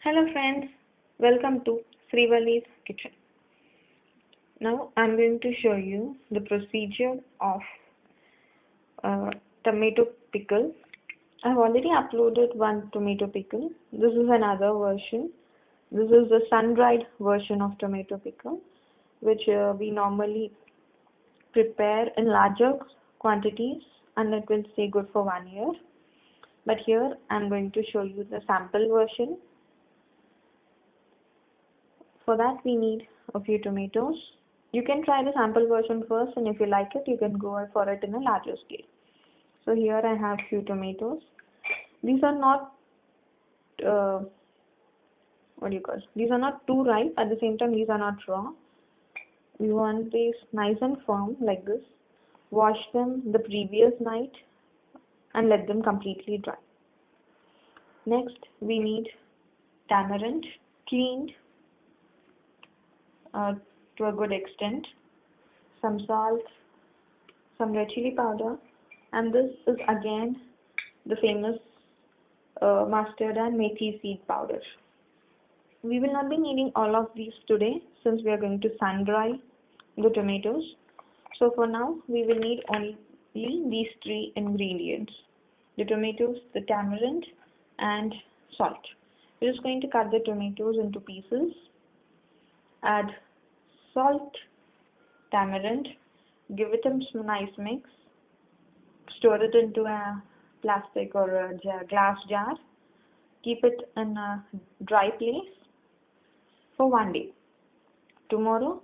Hello friends, welcome to Srivali's kitchen. Now I'm going to show you the procedure of tomato pickle. I've already uploaded one tomato pickle. This is another version. This is the sun-dried version of tomato pickle, which we normally prepare in larger quantities and it will stay good for 1 year. But here I'm going to show you the sample version. For that we need a few tomatoes. You can try the sample version first, and if you like it, you can go for it in a larger scale. So here I have few tomatoes. These are not these are not too ripe. At the same time, these are not raw. We want these nice and firm like this. Wash them the previous night and let them completely dry. Next, we need tamarind, cleaned to a good extent, some salt, some red chili powder, and this is again the famous mustard and methi seed powder. We will not be needing all of these today since we are going to sun dry the tomatoes. So for now we will need only these three ingredients: the tomatoes, the tamarind, and salt. We're just going to cut the tomatoes into pieces. Add salt, tamarind, give it a nice mix, store it into a plastic or a glass jar, keep it in a dry place for 1 day. Tomorrow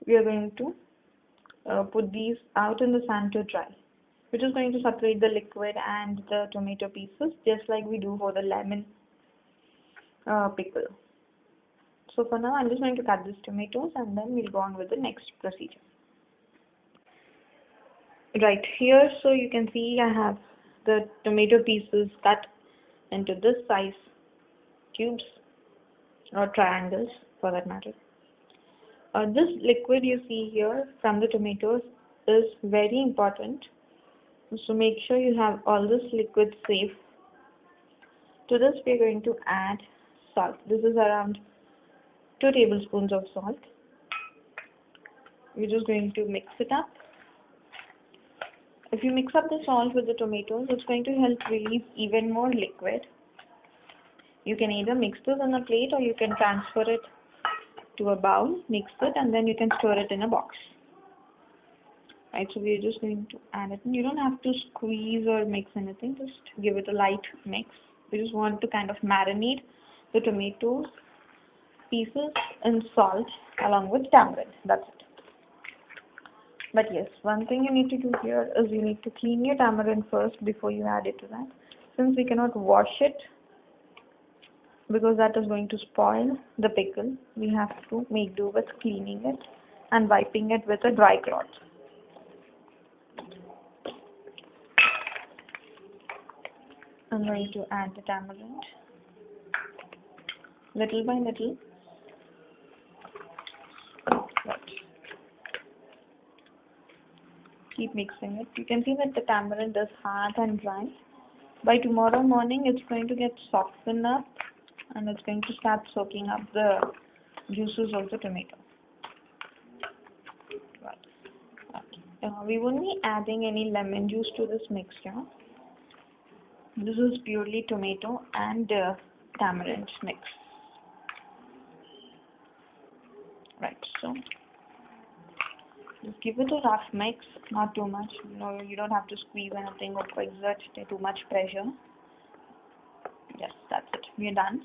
we are going to put these out in the sun to dry, which is going to separate the liquid and the tomato pieces, just like we do for the lemon pickle. So for now, I'm just going to cut these tomatoes and then we'll go on with the next procedure. Right here, so you can see I have the tomato pieces cut into this size cubes or triangles for that matter. This liquid you see here from the tomatoes is very important. So make sure you have all this liquid safe. To this we are going to add salt. This is around 2 tablespoons of salt. We're just going to mix it up. If you mix up the salt with the tomatoes, it's going to help release even more liquid. You can either mix this on a plate or you can transfer it to a bowl, mix it, and then you can store it in a box. Right, so we're just going to add it. And you don't have to squeeze or mix anything, just give it a light mix. We just want to kind of marinate the tomatoes pieces in salt along with tamarind. That's it. But yes, one thing you need to do here is you need to clean your tamarind first before you add it to that. Since we cannot wash it because that is going to spoil the pickle, we have to make do with cleaning it and wiping it with a dry cloth. I'm going to add the tamarind little by little. Keep mixing it. You can see that the tamarind is hard and dry. By tomorrow morning it's going to get softened up and it's going to start soaking up the juices of the tomato. We won't be adding any lemon juice to this mixture. This is purely tomato and tamarind mix. Right, so just give it a rough mix, not too much. You don't have to squeeze anything or exert too much pressure. Yes, that's it. We're done.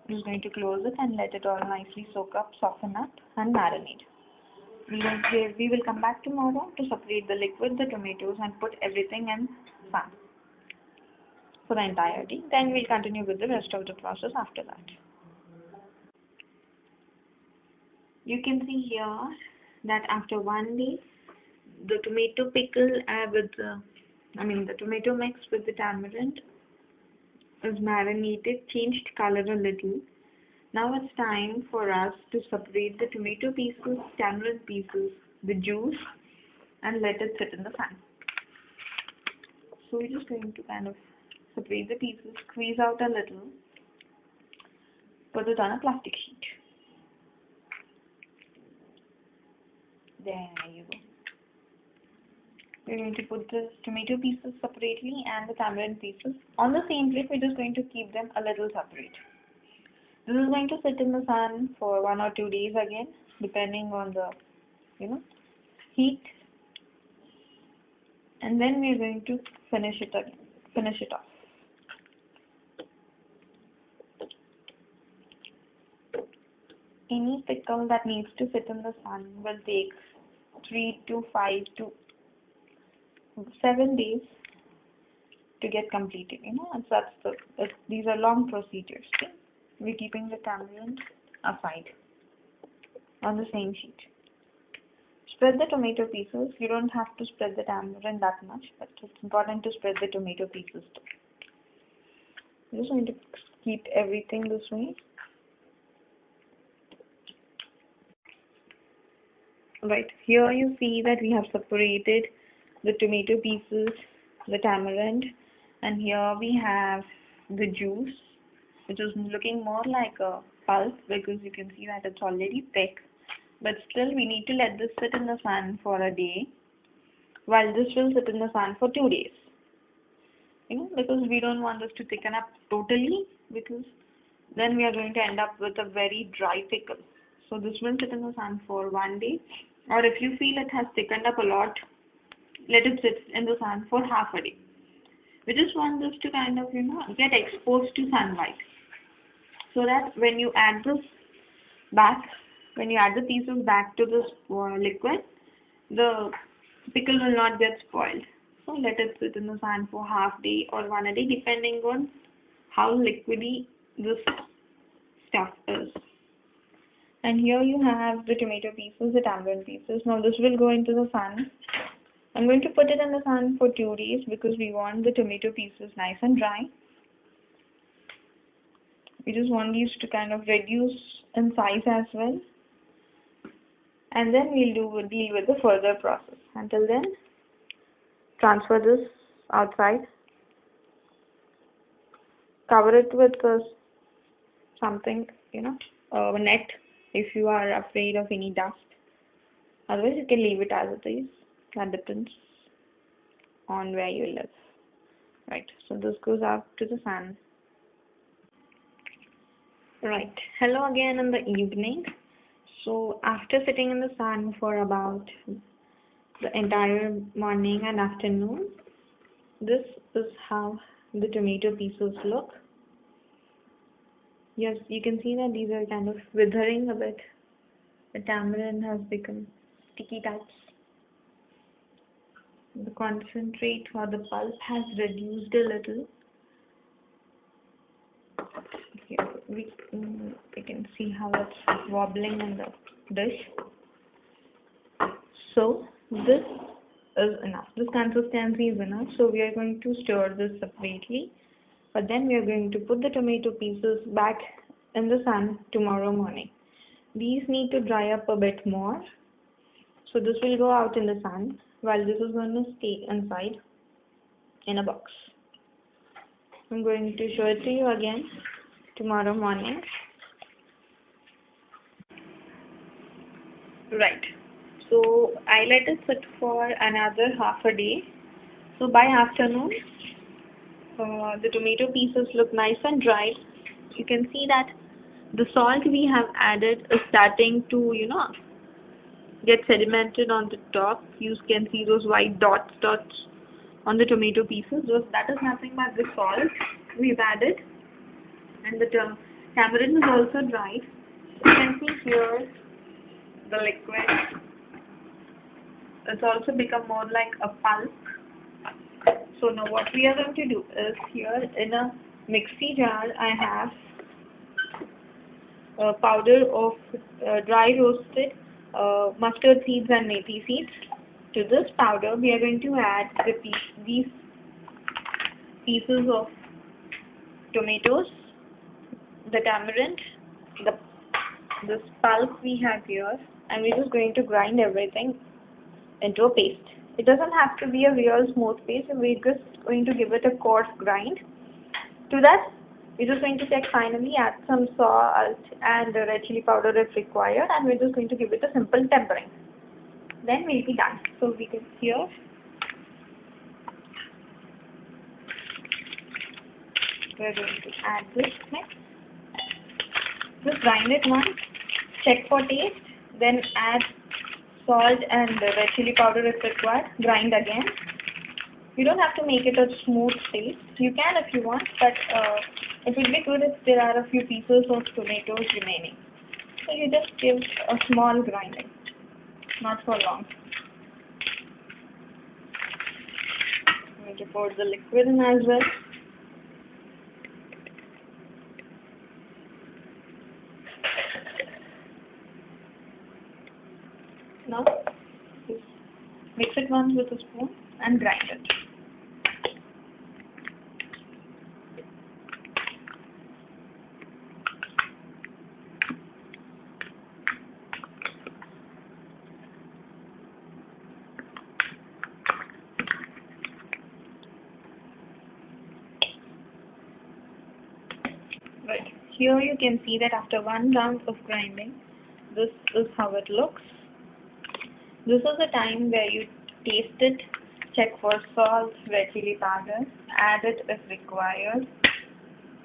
I'm just going to close it and let it all nicely soak up, soften up, and marinate. We will come back tomorrow to separate the liquid, the tomatoes, and put everything in sun for the entire day. Then we'll continue with the rest of the process after that. You can see here that after 1 day, the tomato pickle the tomato mix with the tamarind is marinated, changed color a little. Now it's time for us to separate the tomato pieces, tamarind pieces, the juice, and let it sit in the sun. So we're just going to kind of separate the pieces, squeeze out a little, put it on a plastic sheet. There you go. We're going to put the tomato pieces separately and the tamarind pieces on the same plate. We're just going to keep them a little separate. This is going to sit in the sun for 1 or 2 days again, depending on the heat. And then we're going to finish it off. Any pickle that needs to sit in the sun will take 3 to 5 to 7 days to get completed. These are long procedures. Okay? We're keeping the tamarind aside on the same sheet. Spread the tomato pieces. You don't have to spread the tamarind that much, but it's important to spread the tomato pieces too. I'm just going to keep everything this way. Right, here you see that we have separated the tomato pieces, the tamarind, and here we have the juice, which is looking more like a pulp because you can see that it's already thick. But still, we need to let this sit in the sun for a day, while this will sit in the sun for 2 days. Because we don't want this to thicken up totally, because then we are going to end up with a very dry pickle. So this will sit in the sun for 1 day, or if you feel it has thickened up a lot, let it sit in the sun for half a day. We just want this to kind of get exposed to sunlight, so that when you add the pieces back to this liquid, the pickle will not get spoiled. So let it sit in the sun for half day or 1 day, depending on how liquidy this stuff is. And here you have the tomato pieces, the tamarind pieces. Now this will go into the sun. I'm going to put it in the sun for 2 days because we want the tomato pieces nice and dry. We just want these to kind of reduce in size as well. And then we'll deal with the further process. Until then, transfer this outside. Cover it with something, a net, if you are afraid of any dust. Otherwise, you can leave it as it is. That depends on where you live. Right, so this goes out to the sun. Right, hello again in the evening. So after sitting in the sun for about the entire morning and afternoon, this is how the tomato pieces look. Yes, you can see that these are kind of withering a bit. The tamarind has become sticky types. The concentrate or the pulp has reduced a little. Here we can see how it's wobbling in the dish. So this is enough. This consistency is enough. So we are going to stir this separately. But then we are going to put the tomato pieces back in the sun tomorrow morning. These need to dry up a bit more. So this will go out in the sun, while this is going to stay inside in a box. I'm going to show it to you again tomorrow morning. Right. So I let it sit for another half a day. So by afternoon, the tomato pieces look nice and dried. You can see that the salt we have added is starting to, get sedimented on the top. You can see those white dots on the tomato pieces. That is nothing but the salt we've added. And the tamarind is also dried. You can see here the liquid. It's also become more like a pulp. So now what we are going to do is, here in a mixie jar I have a powder of dry roasted mustard seeds and methi seeds. To this powder we are going to add these pieces of tomatoes, the tamarind, this pulp we have here, and we're just going to grind everything into a paste. It doesn't have to be a real smooth paste, we're just going to give it a coarse grind. To that, We're just going to check finally, add some salt and red chili powder if required, and we're just going to give it a simple tempering. Then we'll be done. So we can here. We're going to add this mix. Just grind it once, check for taste, then add salt and red chili powder if required, grind again. You don't have to make it a smooth paste. You can if you want, but it will be good if there are a few pieces of tomatoes remaining. So you just give a small grinding, not for long. I'm going to pour the liquid in as well. Now, just mix it once with a spoon and grind it. Right. Here you can see that after one round of grinding, this is how it looks. This is the time where you taste it, check for salt, red chili powder, add it if required,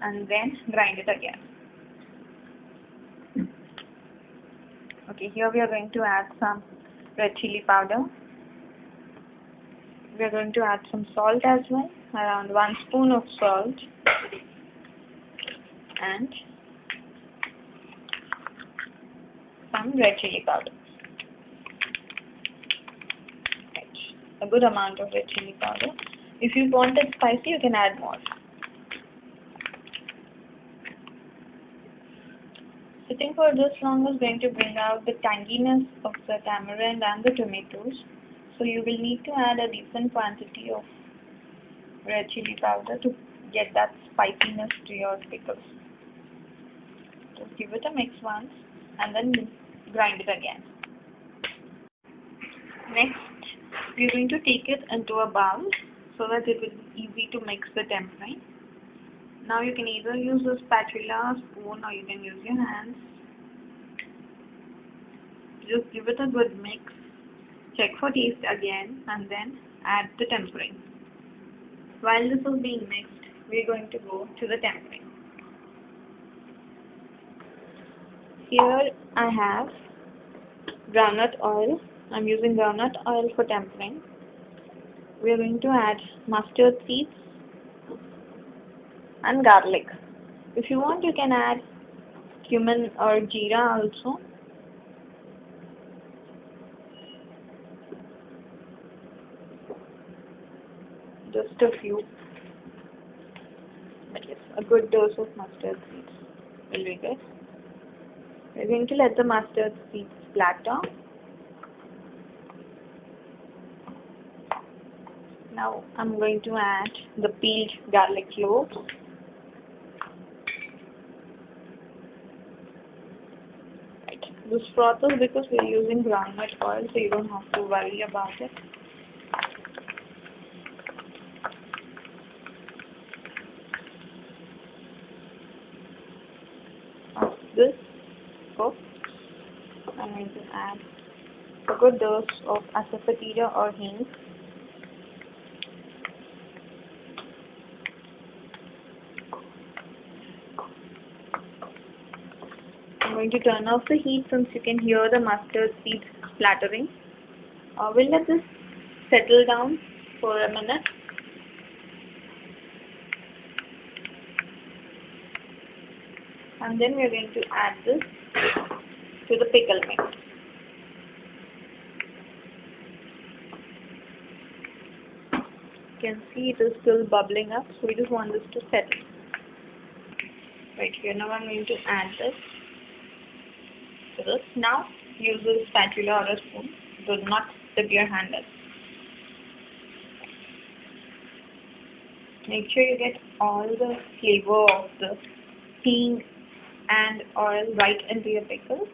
and then grind it again. Okay, here we are going to add some red chili powder. We are going to add some salt as well, around 1 spoon of salt, and some red chili powder. A good amount of red chili powder. If you want it spicy, you can add more. Sitting for this long is going to bring out the tanginess of the tamarind and the tomatoes. So you will need to add a decent quantity of red chili powder to get that spiciness to your pickles. Just give it a mix once and then grind it again. Next, we are going to take it into a bowl so that it will be easy to mix the tempering. Now you can either use a spatula, spoon, or you can use your hands. Just give it a good mix, check for taste again, and then add the tempering. While this is being mixed, we are going to go to the tempering. Here I have groundnut oil. I'm using groundnut oil for tempering. We are going to add mustard seeds and garlic. If you want, you can add cumin or jeera also. Just a few. But yes, a good dose of mustard seeds will be good. We're going to let the mustard seeds splatter. Now I'm going to add the peeled garlic cloves. Right. This froth is because we are using groundnut oil, so you don't have to worry about it. After this cooks, I'm going to add a good dose of asafoetida or hing. I'm going to turn off the heat since you can hear the mustard seeds splattering. We'll let this settle down for a minute. And then we're going to add this to the pickle mix. You can see it is still bubbling up, so we just want this to settle. Right here, now I'm going to add this. Now use a spatula or a spoon. Do not dip your hand in. Make sure you get all the flavor of the hing and oil right into your pickle.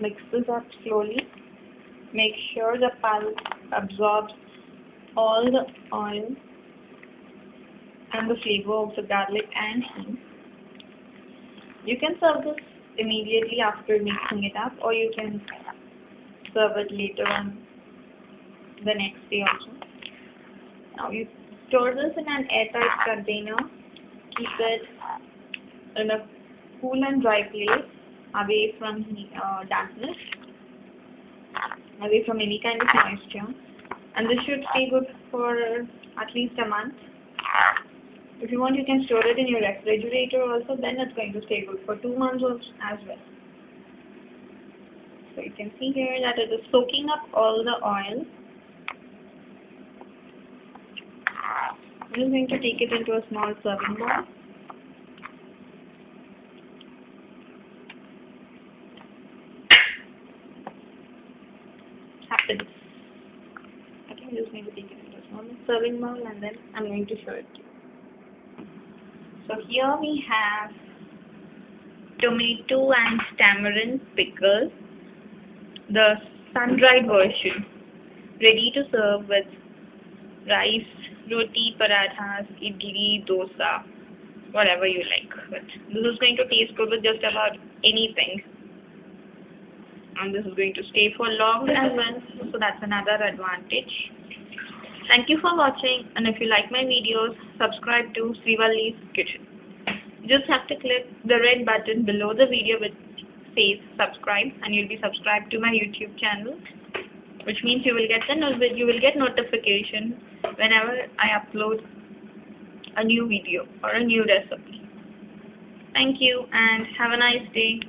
Mix this up slowly. Make sure the pulp absorbs all the oil and the flavor of the garlic and hing. You can serve this immediately after mixing it up, or you can serve it later on the next day also. Now you store this in an airtight container. Keep it in a cool and dry place, away from dampness, away from any kind of moisture. And this should stay good for at least a month. If you want, you can store it in your refrigerator also, then it's going to stay good for 2 months as well. So you can see here that it is soaking up all the oil. I'm just going to take it into a small serving bowl. Happens. Okay, I'm just going to take it into a small serving bowl and then I'm going to show it to you. So here we have tomato and tamarind pickle, the sun-dried version, ready to serve with rice, roti, parathas, idli, dosa, whatever you like. But this is going to taste good with just about anything. And this is going to stay for long as well, so that's another advantage. Thank you for watching, and if you like my videos, subscribe to Srivalli's Kitchen. You just have to click the red button below the video which says subscribe, and you'll be subscribed to my YouTube channel, which means you will get notification whenever I upload a new video or a new recipe. Thank you and have a nice day.